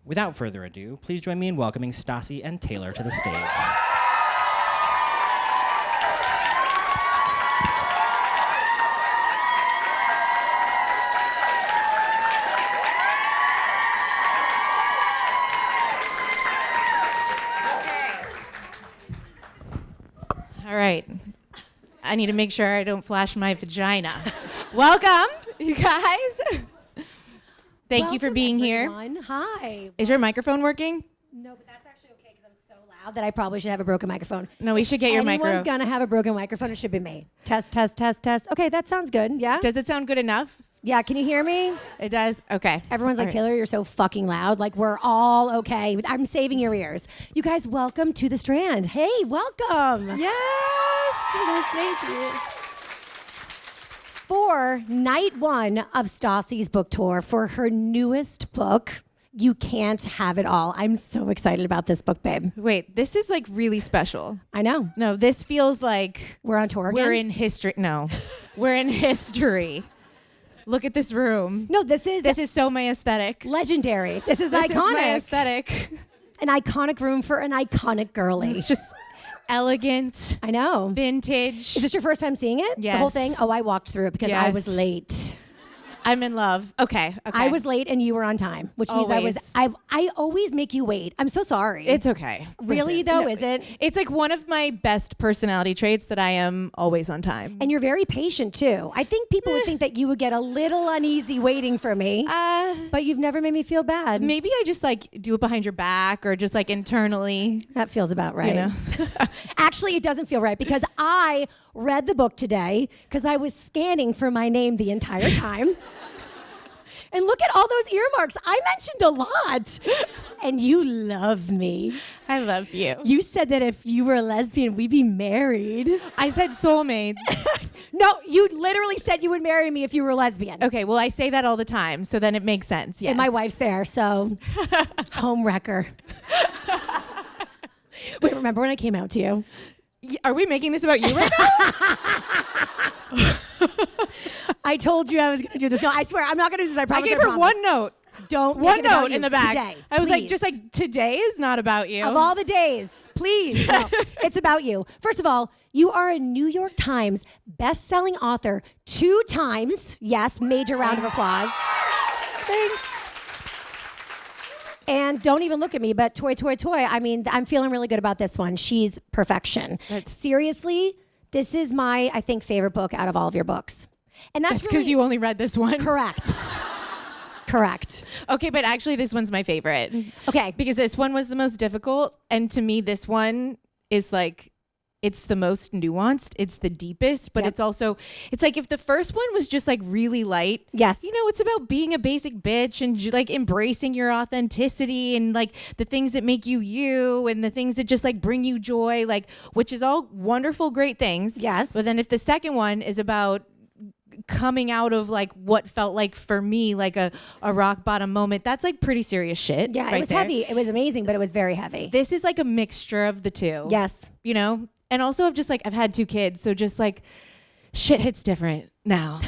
Without further ado, please join me in welcoming Stassi and Taylor to the stage. All right. I need to make sure I don't flash my vagina. Welcome, you guys. Thank you for being everyone. here. Hi. Is your microphone working? No, but that's actually okay because I'm so loud that I probably should have a broken microphone. No, we should get your microphone. Anyone's gonna have a broken microphone. It should be me. Test, test, test, test. Okay, that sounds good. Yeah. Does it sound good enough? Yeah. Can you hear me? It does? Okay. Everyone's like, All right. Taylor, you're so fucking loud. Like, we're all okay. I'm saving your ears. You guys, welcome to the Strand. Hey, welcome. Yes. Thank you. For night one of Stassi's book tour for her newest book, You Can't Have It All. I'm so excited about this book, babe. Wait, this is like really special. I know. No, this feels like We're on tour again? we're in history. No, we're in history. Look at this room. No, this is so my aesthetic. legendary. This is This iconic. is my aesthetic. An iconic room for an iconic girly. It's just elegant, I know. vintage. Is this your first time seeing it? The whole Yes. thing? Oh, I walked through it because I Yes. was late. I'm in love. Okay. I was late and you were on time, which means Always. I always make you wait. I'm so sorry. It's okay. Really, though, is it? It's like one of my best personality traits that I am always on time. And you're very patient too. I think people would think that you would get a little uneasy waiting for me, but you've never made me feel bad. Maybe I just like do it behind your back or just like internally. That feels about right. You know? Actually, it doesn't feel right because I read the book today because I was scanning for my name the entire time. And look at all those earmarks. I mentioned a lot. And you love me. I love you. You said that if you were a lesbian, we'd be married. I said soulmates. No, you literally said you would marry me if you were a lesbian. Okay, well, I say that all the time, so then it makes sense. Yes. And my wife's there, so home wrecker. Wait, remember when I came out to you? Are we making this about you right now? I told you I was going to do this. No, I swear, I'm not going to do this. I I promise. gave I her promise. one note. Don't One make it about note you in the back. Today, I was like, please. just like, today is not about you. Of all the days, please. No, it's about you. First of all, you are a New York Times best-selling author 2 times. Yes, major round of applause. Thanks. And don't even look at me, but toy. I mean, I'm feeling really good about this one. She's perfection. Seriously, this is my, I think, favorite book out of all of your books. And that's because really you only read this one. correct. Correct. Okay, but actually this one's my favorite. Okay. Because this one was the most difficult. And to me, this one is like, it's the most nuanced. It's the deepest, but Yep. it's also, it's like if the first one was just like really light. Yes. You know, it's about being a basic bitch and like embracing your authenticity and like the things that make you you and the things that just like bring you joy, like, which is all wonderful, great things. Yes. But then if the second one is about coming out of like what felt like for me like a rock bottom moment, that's like pretty serious shit. Yeah, right it was there. heavy. It was amazing, but it was very heavy. This is like a mixture of the two. Yes. You know? And also I've had 2 kids, so just like shit hits different now.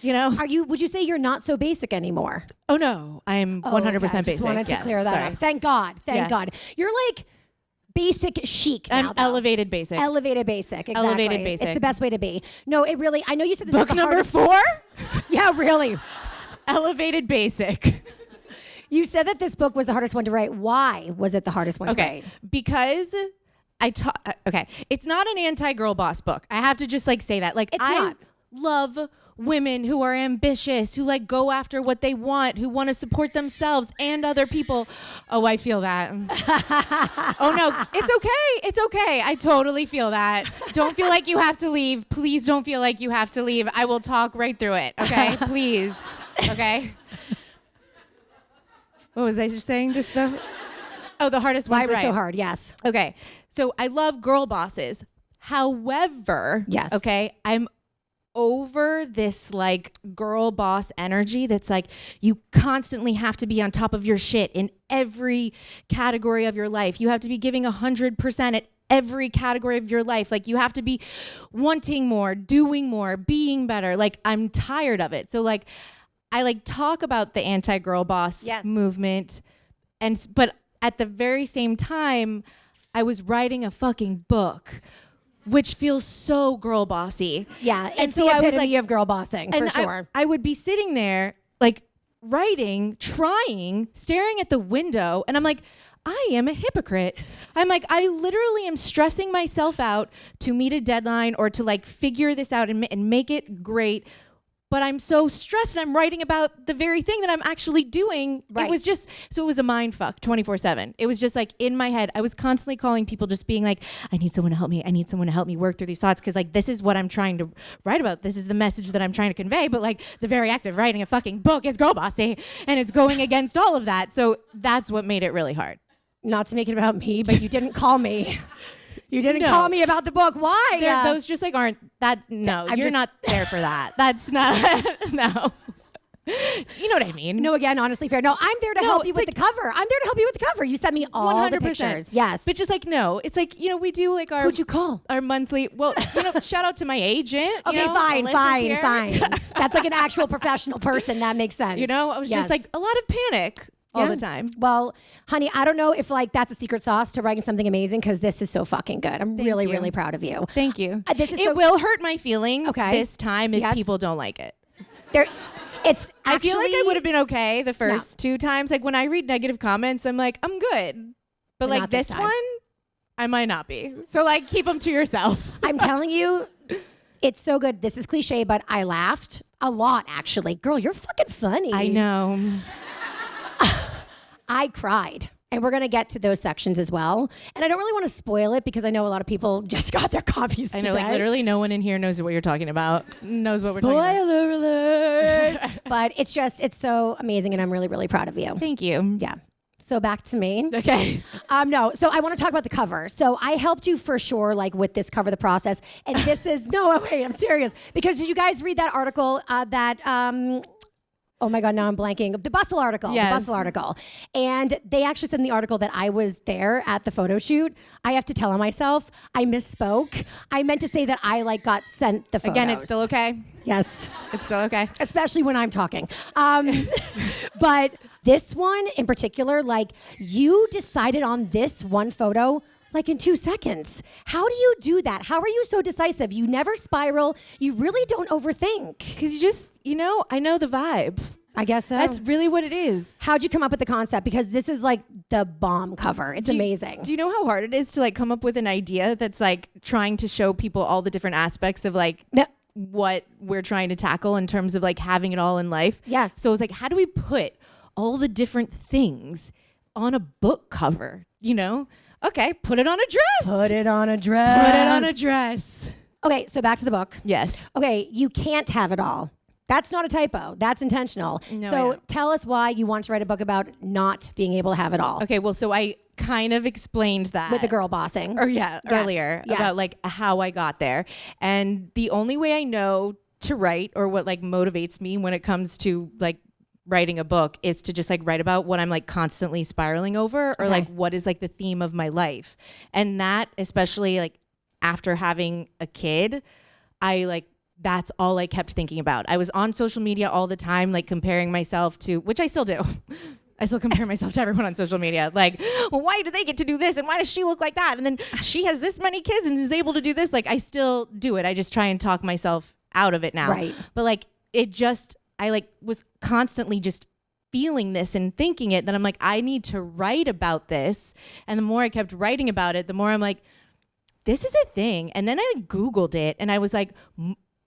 You know? Would you say you're not so basic anymore? Oh no, I'm 100% okay. basic. Just wanted to Yeah, clear that sorry. up. Thank God. Thank Yeah. God. You're like basic chic now, I'm though. elevated basic. Elevated basic. Exactly. Elevated basic. It's the best way to be. No, it really, I know you said this Book was the number hardest. 4? Yeah, really. Elevated basic. You said that this book was the hardest one to write. Why was it the hardest one to Okay, write? because it's not an anti-girl boss book. I have to just like say that. Like It's I not. love women who are ambitious, who like go after what they want, who want to support themselves and other people. Oh, I feel that. Oh no, it's okay. It's okay. I totally feel that. Don't feel like you have to leave. Please don't feel like you have to leave. I will talk right through it. Okay? Please. Okay? What was I just saying just though? Oh, the hardest one Why to it was write. so hard? Yes. Okay. So I love girl bosses. However, Yes. okay, I'm over this like girl boss energy that's like you constantly have to be on top of your shit in every category of your life. You have to be giving 100% at every category of your life. Like you have to be wanting more, doing more, being better. Like I'm tired of it. So like I like talk about the anti-girl boss Yes. movement But at the very same time, I was writing a fucking book, which feels so girl bossy. Yeah, And it's so the I was epitome like, of girl bossing, for sure. I would be sitting there, like, writing, trying, staring at the window, and I'm like, I am a hypocrite. I'm like, I literally am stressing myself out to meet a deadline or to like figure this out and make it great. But I'm so stressed and I'm writing about the very thing that I'm actually doing. Right. It was just, so it was a mind fuck 24/7. It was just like in my head. I was constantly calling people just being like, I need someone to help me. I need someone to help me work through these thoughts. Cause like, this is what I'm trying to write about. This is the message that I'm trying to convey. But like the very act of writing a fucking book is girl bossy and it's going against all of that. So that's what made it really hard. Not to make it about me, but you didn't call me. You didn't No. call me about the book. Why? Those just like aren't that. No, I'm you're just- not there for that. That's not. No. You know what I mean? No, again, honestly fair. No, I'm there to No, help you it's with like- the cover. I'm there to help you with the cover. You sent me all the pictures. Yes. But just like, no, it's like, you know, we do like Who'd you call? our monthly, well, you know, shout out to my agent. you Okay, know, fine, Alyssa's here. fine. That's like an actual professional person. That makes sense. You know, I was Yes. just like a lot of panic all Yeah. the time. Well, honey, I don't know if like that's a secret sauce to writing something amazing because this is so fucking good. I'm really, you. really proud of you. Thank you. This is It so- will hurt my feelings Okay. this time if Yes. people don't like it. There, it's I actually, feel like I would have been okay the first two times. Like when I read negative comments, I'm like, I'm good. But But like not this this time. one, I might not be. So like keep them to yourself. I'm telling you, it's so good. This is cliche, but I laughed a lot actually. Girl, you're fucking funny. I know. I cried. And we're going to get to those sections as well. And I don't really want to spoil it because I know a lot of people just got their copies I know, today. like literally no one in here knows what you're talking about. Knows what we're talking about. Spoiler alert. But it's so amazing and I'm really, really proud of you. Thank you. Yeah. So back to me. Okay. No. So I want to talk about the cover. So I helped you for sure, like with this cover, the process. And this is, no, wait, I'm serious. Because did you guys read that article oh my God, now I'm blanking. The Bustle article. Yes. The Bustle article. And they actually said in the article that I was there at the photo shoot. I have to tell on myself, I misspoke. I meant to say that I like got sent the photos. Again, it's still okay. Yes. It's still okay. Especially when I'm talking. But this one in particular, like you decided on this one photo like in 2 seconds. How do you do that? How are you so decisive? You never spiral. You really don't overthink. Because you just, you know, I know the vibe. I guess so. That's really what it is. How'd you come up with the concept? Because this is like the bomb cover. It's amazing. Do you know how hard it is to like come up with an idea that's like trying to show people all the different aspects of like No. what we're trying to tackle in terms of like having it all in life? Yes. So it's like, how do we put all the different things on a book cover? You know? Okay, put it on a dress. Put it on a dress. Put it on a dress. Okay, so back to the book. Yes. Okay, you can't have it all. That's not a typo. That's intentional. No, I so know. tell us why you want to write a book about not being able to have it all. Okay, well, so I kind of explained that. With the girl bossing. Earlier yes. about like how I got there. And the only way I know to write or what like motivates me when it comes to like writing a book is to just like write about what I'm like constantly spiraling over or like what is like the theme of my life. And that, especially like after having a kid, I like that's all I kept thinking about. I was on social media all the time, like comparing myself to, which I still do. I still compare myself to everyone on social media. Like, well, why do they get to do this? And why does she look like that? And then she has this many kids and is able to do this. Like, I still do it. I just try and talk myself out of it now. Right. But like, I like was constantly just feeling this and thinking it that I'm like, I need to write about this. And the more I kept writing about it, the more I'm like, this is a thing. And then I Googled it and I was like,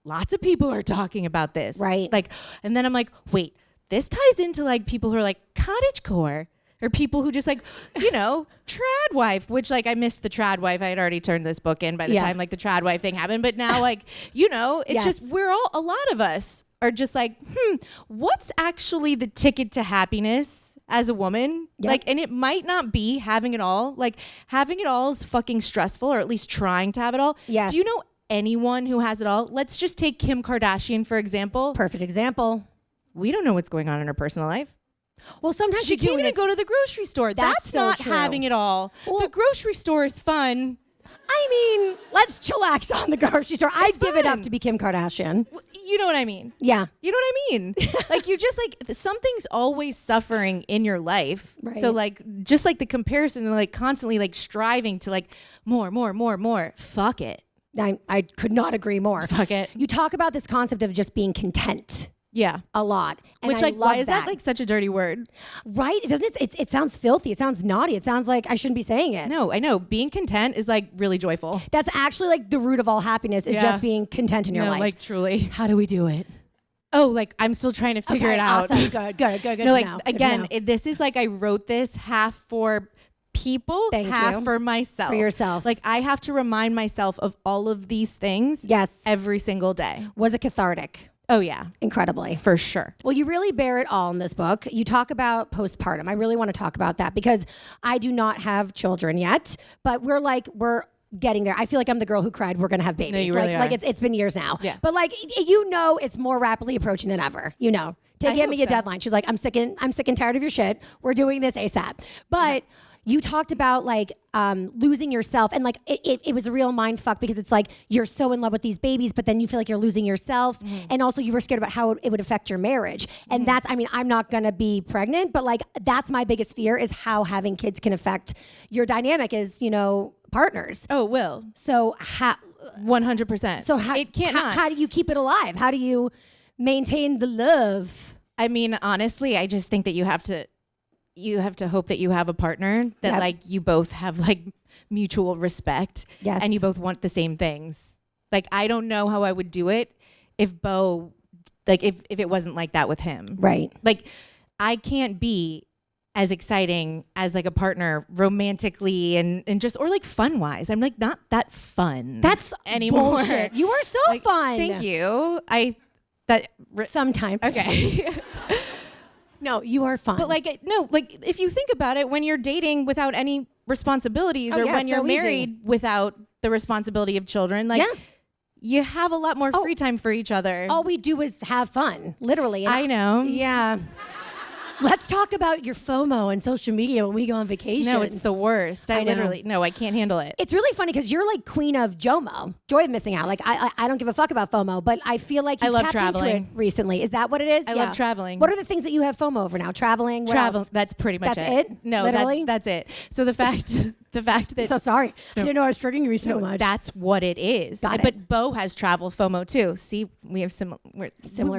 lots of people are talking about this. Right. Like, and then I'm like, wait, this ties into like people who are like cottagecore or people who just like, you know, trad wife, which like I missed the trad wife. I had already turned this book in by the time like the trad wife thing happened. But now like, you know, it's just, a lot of us are just like, what's actually the ticket to happiness as a woman? Yep. Like, and it might not be having it all. Like having it all is fucking stressful, or at least trying to have it all. Yes. Do you know anyone who has it all? Let's just take Kim Kardashian, for example. Perfect example. We don't know what's going on in her personal life. Well, sometimes She you do, can't and even go to the grocery store. That's That's so not true. having it all. Well- the grocery store is fun. I mean, let's chillax on the grocery store. I'd give it up fun. to be Kim Kardashian. You know what I mean? Yeah. You know what I mean? Like you just like something's always suffering in your life. Right. So like just like the comparison and like constantly like striving to like more. Fuck it. I could not agree more. Fuck it. You talk about this concept of just being content Yeah. a lot. And Which I like love why is that like such a dirty word? right? It doesn't it sounds filthy. It sounds naughty. It sounds like I shouldn't be saying it. No, I know. Being content is like really joyful. That's actually like the root of all happiness is Yeah. just being content in your No, life. like truly. How do we do it? Oh, like I'm still trying to figure Okay, it out. Awesome. Good. No, like to know. Good to again, know. this is like I wrote this half for people, Thank half you. for myself. For yourself. Like I have to remind myself of all of these things Yes. every single day. Was it cathartic? Oh yeah, Incredibly. for sure. Well, you really bear it all in this book. You talk about postpartum. I really want to talk about that because I do not have children yet, but we're getting there. I feel like I'm the girl who cried we're going to have babies. you like really like are. it's been years now. Yeah. But like it's more rapidly approaching than ever. To give hope me a so. deadline. She's like, I'm sick and tired of your shit. We're doing this ASAP. But you talked about like losing yourself, and like it was a real mind fuck because it's like you're so in love with these babies, but then you feel like you're losing yourself, and also you were scared about how it would affect your marriage. And that's, I mean, I'm not gonna be pregnant, but like that's my biggest fear is how having kids can affect your dynamic as partners. Oh, it will. So how 100%. so how it can't how, not. how do you keep it alive? How do you maintain the love? I mean, honestly, I just think that you have to hope that you have a partner that Yep. like you both have like mutual respect. Yes. And you both want the same things. Like I don't know how I would do it if Bo, like if it wasn't like that with him. Right. Like I can't be as exciting as like a partner romantically and just or like fun wise. I'm like not that fun. That's anymore. bullshit. You are so Like, fun. Thank you. Sometimes. Okay. No, you are fun. But like no, like if you think about it, when you're dating without any responsibilities, Oh, or yeah, when it's you're so easy. married without the responsibility of children, like Yeah. you have a lot more Oh. free time for each other. all we do is have fun, literally. And I know. Yeah. Let's talk about your FOMO and social media when we go on vacation. No, it's the worst. I know. literally I can't handle it. It's really funny because you're like queen of JOMO, joy of missing out. Like I don't give a fuck about FOMO, but I feel like I you've love tapped into traveling. it recently. Is that what it is? I love traveling. What are the things that you have FOMO over now? Traveling. What Travel. else? That's pretty much That's it? No, Literally? that's it. So the fact that I'm so sorry. I didn't know I was triggering you so much. that's what it is. Got it. But Bo has travel FOMO too. See, we have similar.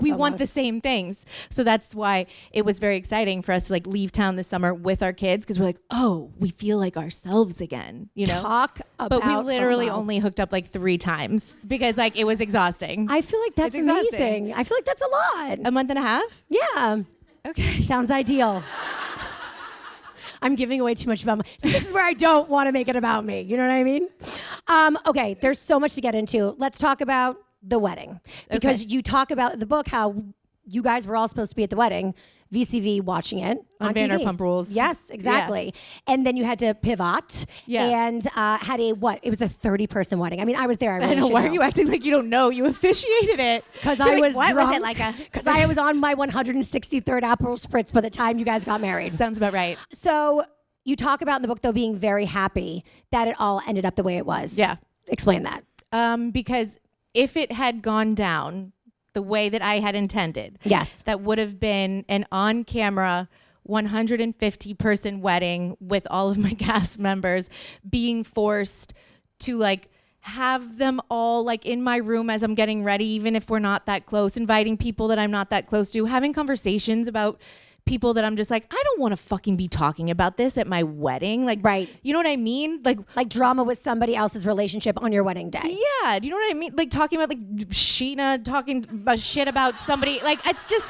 We want FOMOs. the same things. So that's why it was very exciting for us to like leave town this summer with our kids because we're like, oh, we feel like ourselves again. Talk about But we literally FOMO. only hooked up like 3 times because like it was exhausting. I feel like that's It's exhausting. amazing. I feel like that's a lot. A month and a half. Yeah. Okay. Sounds ideal. I'm giving away too much about my. See, this is where I don't want to make it about me. You know what I mean? Okay, there's so much to get into. Let's talk about the wedding because you talk about in the book how you guys were all supposed to be at the wedding, VCV watching it on TV. Vanderpump Rules. Yes, exactly. And then you had to pivot. Yeah. And had a what? It was a 30-person wedding. I mean, I was there. I I really know. should Why know. are you acting like you don't know? You officiated it. Because You're I like, was what? drunk. Was it like a? Because I was on my 163rd Aperol Spritz by the time you guys got married. Sounds about right. So you talk about in the book, though, being very happy that it all ended up the way it was. Yeah. Explain that. Because if it had gone down the way that I had intended, Yes. that would have been an on-camera 150-person wedding with all of my cast members being forced to like have them all like in my room as I'm getting ready, even if we're not that close, inviting people that I'm not that close to, having conversations about people that I'm just like, I don't want to fucking be talking about this at my wedding. Like, Right. You know what I mean? Like drama with somebody else's relationship on your wedding day. Yeah, do you know what I mean? Like talking about like Sheena talking about shit about somebody. Like it's just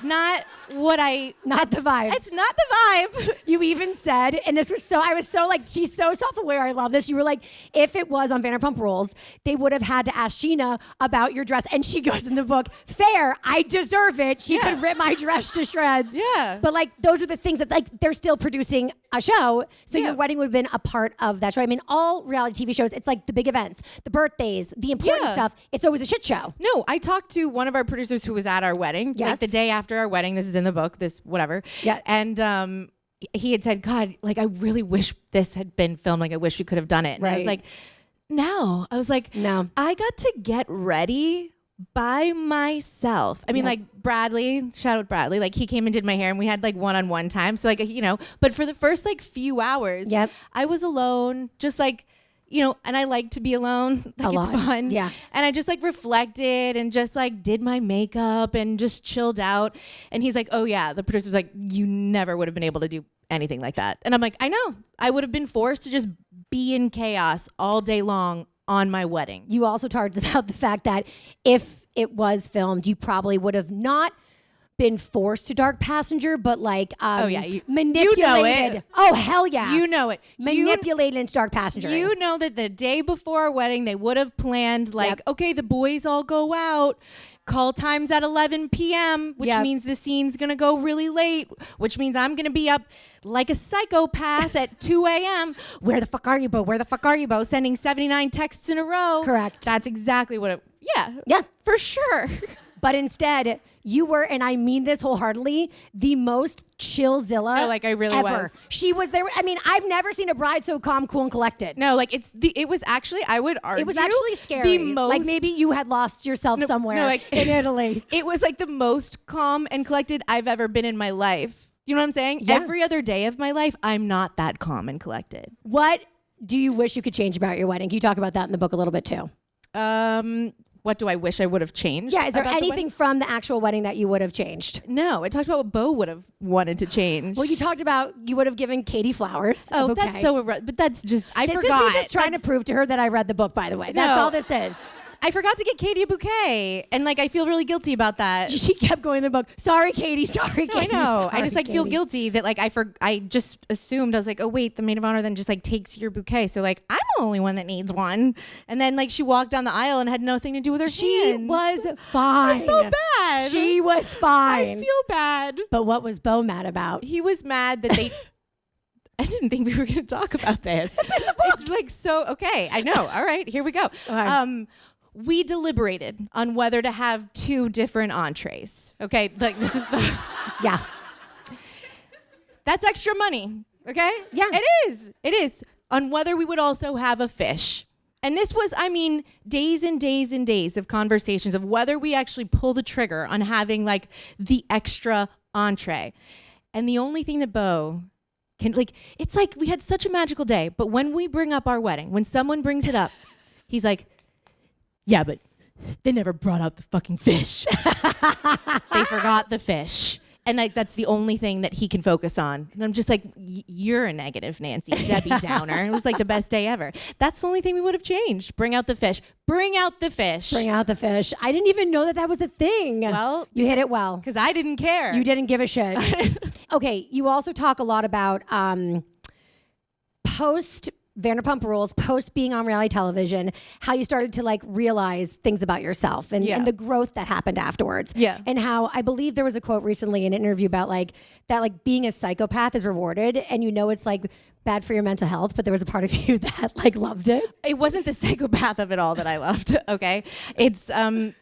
not what Not the vibe. It's not the vibe. You even said, and this was so, I was so like, she's so self-aware. I love this. You were like, if it was on Vanderpump Rules, they would have had to ask Sheena about your dress. And she goes in the book, fair, I deserve it. She could rip my dress to shreds. Yeah. But like, those are the things that like, they're still producing a show. So Yeah. your wedding would have been a part of that show. I mean, all reality TV shows, it's like the big events, the birthdays, the important Yeah. stuff. It's always a shit show. No, I talked to one of our producers who was at our wedding, Yes. like the day after our wedding. This is in the book, this whatever. Yeah. And he had said, God, like I really wish this had been filmed. Like I wish we could have done it. And I was Right. like, No. I was like, No. I got to get ready by myself. I mean, Yep. like Bradley, shout out Bradley, like he came and did my hair and we had like one-on-one time. So like, but for the first like few hours, Yep. I was alone, just like, and I like to be alone. Like lot. it's fun. Yeah. And I just like reflected and just like did my makeup and just chilled out. And he's like, oh yeah, the producer was like, you never would have been able to do anything like that. And I'm like, I know. I would have been forced to just be in chaos all day long on my wedding. You also talked about the fact that if it was filmed, you probably would have not been forced to dark passenger, but like manipulated. You know it. Oh hell yeah. You know it. Manipulated into dark passenger. You know that the day before our wedding, they would have planned like, okay, the boys all go out. Call time's at 11 p.m., which means the scene's going to go really late, which means I'm going to be up like a psychopath at 2 a.m. Where the fuck are you, Bo? Where the fuck are you, Bo? Sending 79 texts in a row. Correct. That's exactly what Yeah. for sure. But instead, you were, and I mean this wholeheartedly, the most chillzilla No, like I really ever. was. She was there. I mean, I've never seen a bride so calm, cool, and collected. No, like it was actually, I would argue. It was actually scary. The most, like maybe you had lost yourself somewhere like, in Italy. It was like the most calm and collected I've ever been in my life. You know what I'm saying? Yeah. Every other day of my life, I'm not that calm and collected. What do you wish you could change about your wedding? Can you talk about that in the book a little bit too? What do I wish I would have changed? Yeah, is there about the anything from the actual wedding that you would have changed? No, I talked about what Bo would have wanted to change. Well, you talked about you would have given Katie flowers. a Oh, bouquet. that's so but that's just, I This forgot. is me just trying to prove to her that I read the book, by the way. That's No. all this is. I forgot to get Katie a bouquet. And like, I feel really guilty about that. She kept going in the book. Sorry, Katie. Sorry, No, I Katie. know. I Sorry, just like feel Katie. guilty that like I just assumed, I was like, oh wait, the maid of honor then just like takes your bouquet. So like I'm the only one that needs one. And then like she walked down the aisle and had nothing to do with her She hands. was fine. I felt bad. She was fine. I feel bad. But what was Bo mad about? He was mad that they I didn't think we were going to talk about this. It's like so okay. I know. All right, here we go. Okay. We deliberated on whether to have 2 different entrees. Okay, like this is the Yeah. that's extra money. Okay? Yeah. It is. It is. On whether we would also have a fish. And this was, I mean, days and days and days of conversations of whether we actually pull the trigger on having like the extra entree. And the only thing that Bo can, like, it's like we had such a magical day, but when we bring up our wedding, when someone brings it up, he's like, yeah, but they never brought out the fucking fish. They forgot the fish. And like that's the only thing that he can focus on. And I'm just like, you're a negative Nancy, Debbie Downer. And it was like the best day ever. That's the only thing we would have changed. Bring out the fish. Bring out the fish. Bring out the fish. I didn't even know that that was a thing. Well, you hit it well. because I didn't care. You didn't give a shit. Okay, you also talk a lot about post Vanderpump Rules, post being on reality television, how you started to like realize things about yourself and the growth that happened afterwards. Yeah. And how I believe there was a quote recently in an interview about like that like being a psychopath is rewarded and you know it's like bad for your mental health, but there was a part of you that like loved it. It wasn't the psychopath of it all that I loved. Okay. It's the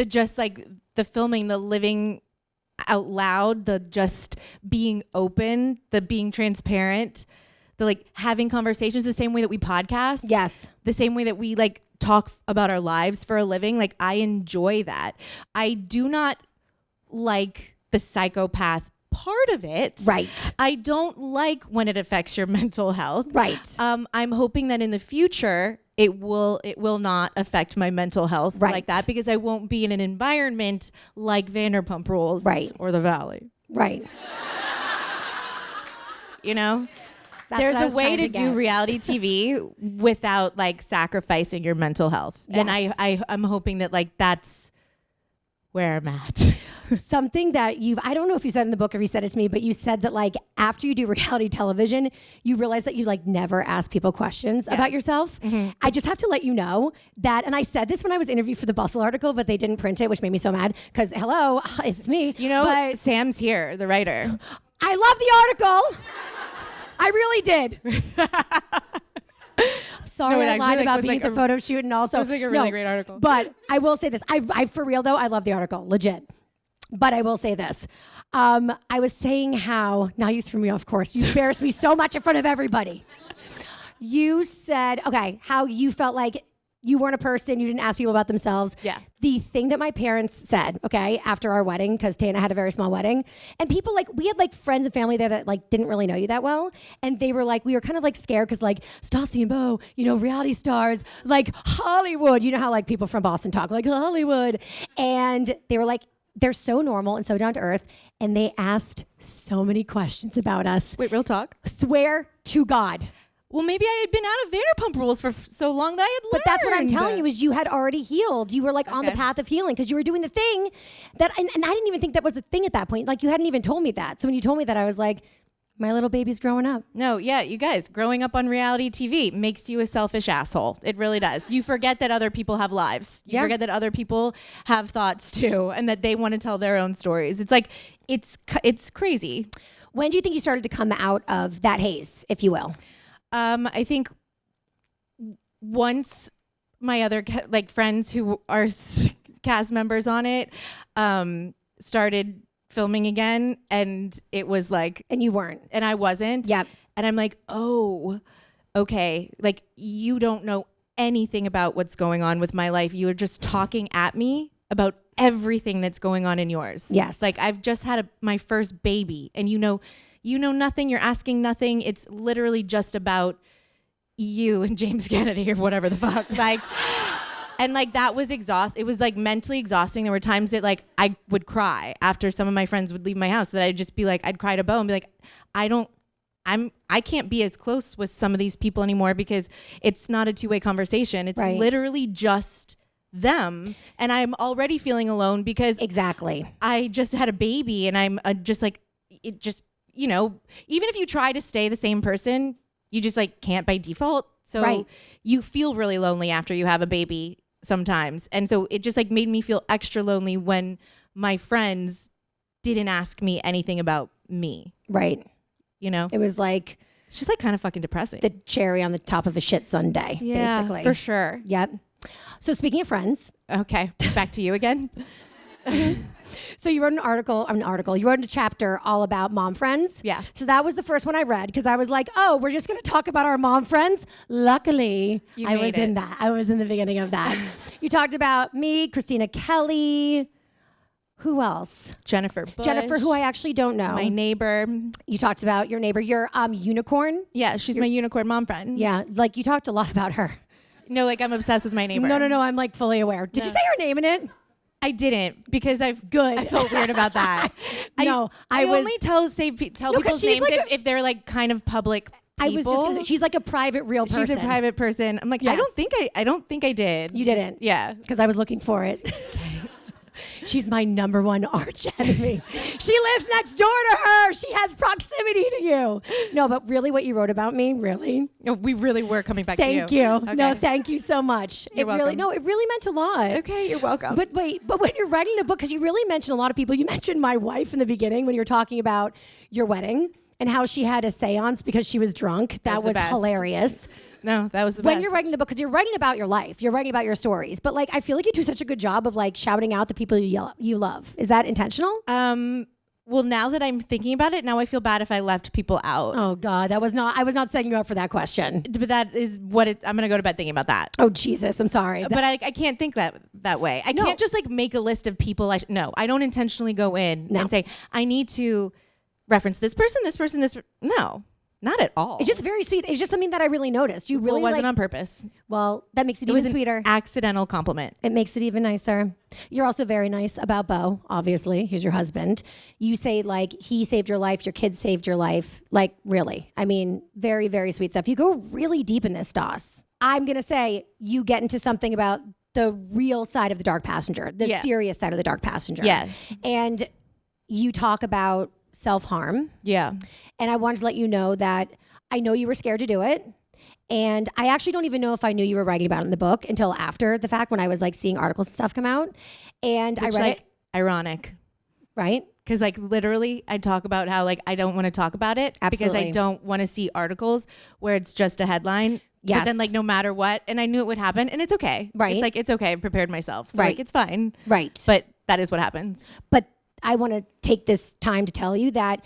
just like the filming, the living out loud, the just being open, the being transparent, the like having conversations the same way that we podcast. Yes. The same way that we like talk about our lives for a living. Like I enjoy that. I do not like the psychopath part of it. Right. I don't like when it affects your mental health. Right. I'm hoping that in the future it will not affect my mental health like that because I won't be in an environment like Vanderpump Rules or The Valley. Right. You know? That's There's what I a was way trying to to do get. reality TV without like sacrificing your mental health. Yes. And I'm hoping that like that's where I'm at. Something that I don't know if you said in the book or you said it to me, but you said that like after you do reality television, you realize that you like never ask people questions about yourself. Mm-hmm. I just have to let you know that, and I said this when I was interviewed for the Bustle article, but they didn't print it, which made me so mad because hello, it's me. You know, but Sam's here, the writer. I love the article. I really did. I'm sorry No, it I actually, lied like, about was, being like, at the photo shoot and also. it was, like, a really great article. But I will say this. I for real though, I love the article, legit. But I will say this. I was saying how, now you threw me off course. You embarrassed me so much in front of everybody. You said, okay, how you felt like you weren't a person, you didn't ask people about themselves. Yeah. The thing that my parents said, okay, after our wedding, because Tana had a very small wedding, and people like, we had like friends and family there that like didn't really know you that well. And they were like, we were kind of like scared because like Stassi and Bo, you know, reality stars, like Hollywood, you know how like people from Boston talk, like Hollywood. And they were like, they're so normal and so down to earth. And they asked so many questions about us. Wait, real talk? Swear to God. Well, maybe I had been out of Vanderpump Rules for so long that I had learned. But that's what I'm telling you is you had already healed. You were like on the Okay. path of healing because you were doing the thing that, and I didn't even think that was a thing at that point. Like you hadn't even told me that. So when you told me that, I was like, my little baby's growing up. No, yeah, you guys, growing up on reality TV makes you a selfish asshole. It really does. You forget that other people have lives. You forget that other people have thoughts too, and that they want to tell their own stories. It's like, it's crazy. When do you think you started to come out of that haze, if you will? I think once my other friends who are cast members on it started filming again, and it was like, And you weren't. and I wasn't. Yep. And I'm like, oh, okay. Like you don't know anything about what's going on with my life. You're just talking at me about everything that's going on in yours. Yes. Like I've just had my first baby, and you know nothing. You're asking nothing. It's literally just about you and James Kennedy or whatever the fuck. Like, and like that was it was like mentally exhausting. There were times that like I would cry after some of my friends would leave my house, that I'd just be like, I'd cry to Bo and be like, I can't be as close with some of these people anymore because it's not a two-way conversation. It's literally just them. And I'm already feeling alone because Exactly. I just had a baby, and I'm just like, it just, you know, even if you try to stay the same person, you just like can't by default. So you feel really lonely after you have a baby sometimes. And so it just like made me feel extra lonely when my friends didn't ask me anything about me. Right. You know, It was like it's just like kind of fucking depressing. the cherry on the top of a shit sundae, basically. for sure. Yep. So speaking of friends, Okay, back to you again. so you wrote you wrote a chapter all about mom friends. Yeah. So that was the first one I read because I was like, oh, we're just going to talk about our mom friends. Luckily, I was in that. I was in the beginning of that. You talked about me, Christina Kelly. Who else? Jennifer Bush. Jennifer, who I actually don't know. my neighbor. You talked about your neighbor, your unicorn. Yeah, she's my unicorn mom friend. Yeah, like you talked a lot about her. No, like I'm obsessed with my neighbor. No, I'm like fully aware. Did you say her name in it? I didn't because I Good. felt weird about that. No, I was- only tell people's she's names like if they're like kind of public people. I was just gonna say, she's like a private real person. She's a private person. I'm like, Yes. I don't think I did. You didn't. Yeah. Because I was looking for it. She's my number one arch enemy. She lives next door to her. She has proximity to you. No, but really what you wrote about me, really? No, we really were coming back to you. Thank you. Okay. No, thank you so much. You're welcome. It really meant a lot. Okay, you're welcome. But wait, but when you're writing the book, because you really mentioned a lot of people, you mentioned my wife in the beginning when you were talking about your wedding and how she had a seance because she was drunk. That That's the was best. hilarious. No, that was the When best. you're writing the book, because you're writing about your life, you're writing about your stories, but like I feel like you do such a good job of like shouting out the people you love. Is that intentional? Well, now that I'm thinking about it, now I feel bad if I left people out. Oh God, I was not setting you up for that question. But that is what I'm gonna go to bed thinking about that. Oh Jesus, I'm sorry. But I can't think that way. I can't just like make a list of people. No, I don't intentionally go in and say I need to reference this person. No, not at all. It's just very sweet. It's just something that I really noticed. You really it wasn't like, on purpose. well, that makes it It was even an sweeter. accidental compliment. It makes it even nicer. You're also very nice about Bo, obviously. He's your husband. You say like he saved your life, your kids saved your life. Like really. I mean, very, very sweet stuff. You go really deep in this, Stas. I'm going to say you get into something about the real side of the dark passenger, the serious side of the dark passenger. Yes. And you talk about self-harm. Yeah. And I wanted to let you know that I know you were scared to do it. And I actually don't even know if I knew you were writing about it in the book until after the fact when I was like seeing articles and stuff come out. And Which, I read like, it. ironic. Right? Because like literally I talk about how like I don't want to talk about it because Absolutely. I don't want to see articles where it's just a headline. Yes. But then like no matter what, and I knew it would happen and it's okay. Right. It's like, it's okay. I prepared myself. So Right. like it's fine. Right. But that is what happens. But I want to take this time to tell you that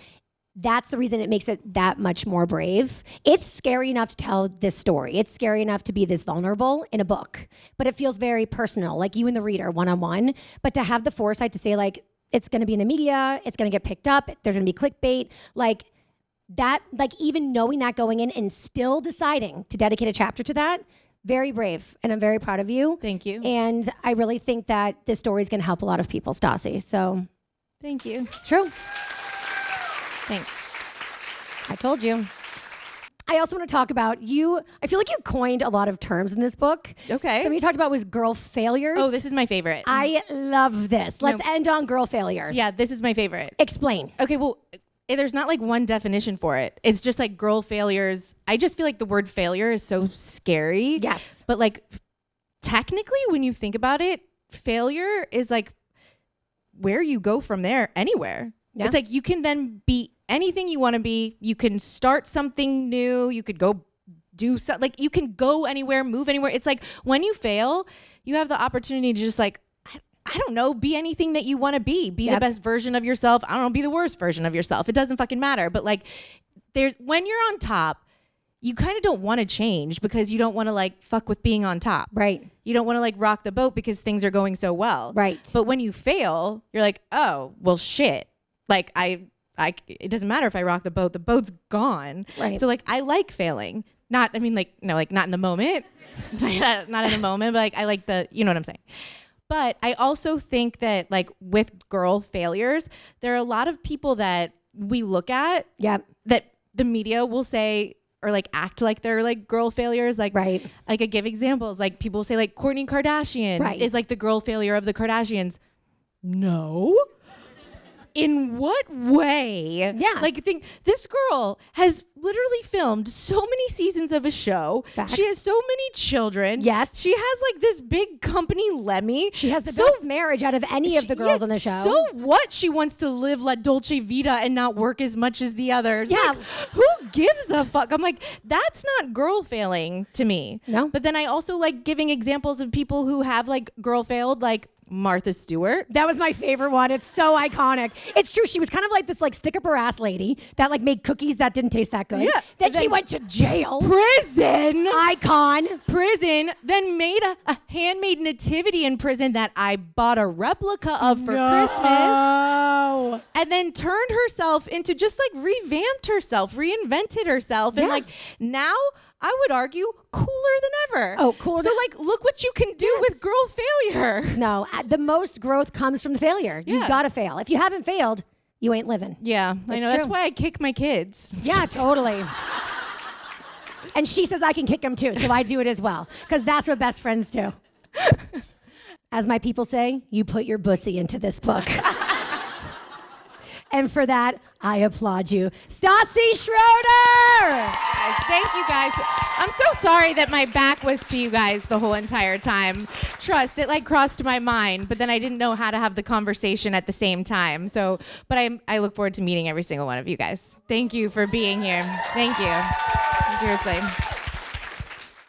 that's the reason it makes it that much more brave. It's scary enough to tell this story. It's scary enough to be this vulnerable in a book, but it feels very personal, like you and the reader one-on-one. But to have the foresight to say, like, it's going to be in the media, it's going to get picked up, there's going to be clickbait, like that, like even knowing that going in and still deciding to dedicate a chapter to that, very brave. And I'm very proud of you. Thank you. And I really think that this story is going to help a lot of people, Stassi. So Thank you. it's true. Thanks. I told you. I also want to talk about you. I feel like you coined a lot of terms in this book. Okay. So what you talked about was girl failures. Oh, this is my favorite. I love this. Let's end on girl failure. Yeah, this is my favorite. Explain. Okay, well, there's not like one definition for it. It's just like girl failures. I just feel like the word failure is so scary. Yes. But like technically when you think about it, failure is like where you go from there anywhere. Yeah. It's like you can then be anything you want to be. You can start something new. You could go do something. Like you can go anywhere, move anywhere. It's like when you fail, you have the opportunity to just like, I don't know, be anything that you want to be. Be the best version of yourself. I don't know, be the worst version of yourself. It doesn't fucking matter. But like when you're on top, you kind of don't want to change because you don't want to like fuck with being on top. Right. You don't want to like rock the boat because things are going so well. Right. But when you fail, you're like, oh, well, shit. Like it doesn't matter if I rock the boat's gone. Right. So like, I like failing. Not in the moment, not in the moment, but like, I like you know what I'm saying? But I also think that like with girl failures, there are a lot of people that we look at that the media will say, or like act like they're like girl failures. Like, like I give examples, like people say like Kourtney Kardashian is like the girl failure of the Kardashians. No. In what way? Yeah. Like think this girl has literally filmed so many seasons of a show. Facts. She has so many children. Yes. She has like this big company, Lemmy. She has the best marriage out of any of the girls on the show. So what? She wants to live La Dolce Vita and not work as much as the others. Yeah. Like, who gives a fuck? I'm like, that's not girl failing to me. No. But then I also like giving examples of people who have like girl failed, like Martha Stewart. That was my favorite one. It's so iconic. It's true. She was kind of like this like stick up her ass lady that like made cookies that didn't taste that good. Yeah. Then she went to jail. Prison. Icon. Prison. Then made a handmade nativity in prison that I bought a replica of for Christmas. And then turned herself into just like revamped herself, reinvented herself. And like now I would argue cooler than ever. Oh, cooler. So like, look what you can do with girl failure. No, the most growth comes from the failure. Yeah. You've got to fail. If you haven't failed, you ain't living. Yeah, I know. That's true. why I kick my kids. Yeah, totally. And she says I can kick them too, so I do it as well. Because that's what best friends do. As my people say, you put your bussy into this book. And for that, I applaud you. Stassi Schroeder! Guys, thank you guys. I'm so sorry that my back was to you guys the whole entire time. Trust, it like crossed my mind, but then I didn't know how to have the conversation at the same time. So, but I look forward to meeting every single one of you guys. Thank you for being here. Thank you. Seriously.